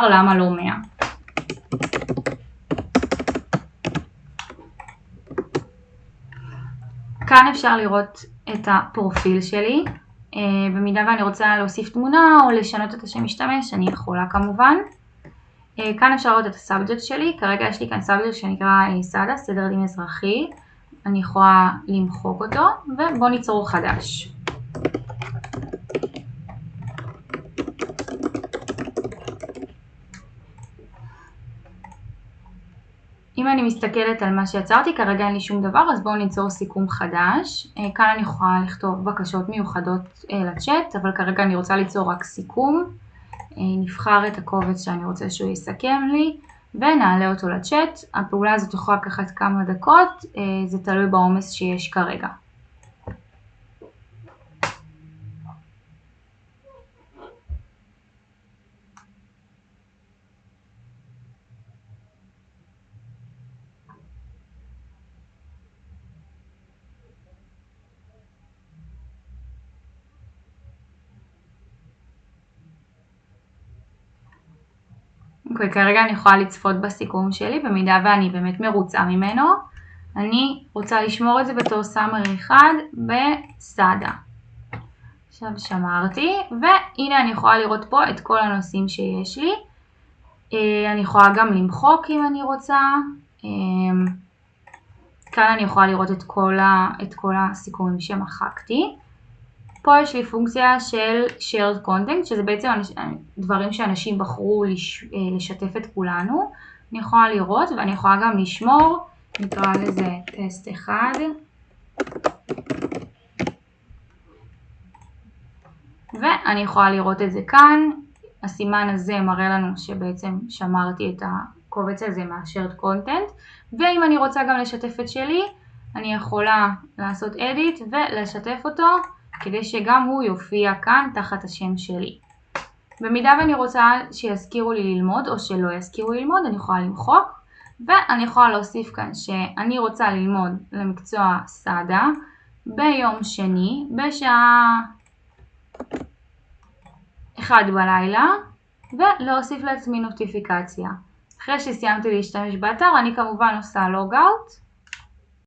למה לא 100? כאן אפשר לראות את הפרופיל שלי. במידה ואני רוצה להוסיף תמונה או לשנות את השם משתמש, אני יכולה כמובן. כאן אפשר לראות את הסאבג'קט שלי. כרגע יש לי כאן סאבג'קט שנקרא סאדה, סדר דין אזרחי. אני יכולה למחוק אותו, ובוא ניצור חדש. אם אני מסתכלת על מה שיצרתי, כרגע אין לי שום דבר, אז בואו ניצור סיכום חדש. כאן אני יכולה לכתוב בקשות מיוחדות לצ'אט, אבל כרגע אני רוצה ליצור רק סיכום. נבחר את הקובץ שאני רוצה שהוא יסכם לי, ונעלה אותו לצ'אט. הפעולה הזאת יכולה לקחת כמה דקות, זה תלוי בעומס שיש כרגע. אוקיי, כרגע אני יכולה לצפות בסיכום שלי, במידה ואני באמת מרוצה ממנו. אני רוצה לשמור את זה בתור סאמר אחד בסאדה. עכשיו שמרתי, והנה אני יכולה לראות פה את כל הנושאים שיש לי. אני יכולה גם למחוק אם אני רוצה. כאן אני יכולה לראות את כל הסיכומים שמחקתי. פה יש לי פונקציה של shared content, שזה בעצם דברים שאנשים בחרו לשתף את כולנו. אני יכולה לראות ואני יכולה גם לשמור, נקרא לזה טסט 1. ואני יכולה לראות את זה כאן. הסימן הזה מראה לנו שבעצם שמרתי את הקובץ הזה מה-shared content. ואם אני רוצה גם לשתף את שלי, אני יכולה לעשות edit ולשתף אותו, כדי שגם הוא יופיע כאן תחת השם שלי. במידה ואני רוצה שיזכירו לי ללמוד או שלא יזכירו לי ללמוד, אני יכולה למחוק. ואני יכולה להוסיף כאן שאני רוצה ללמוד למקצוע סאדה ביום שני בשעה 1 בלילה, ולהוסיף לעצמי נוטיפיקציה. אחרי שסיימתי להשתמש באתר, אני כמובן עושה לוג אאוט.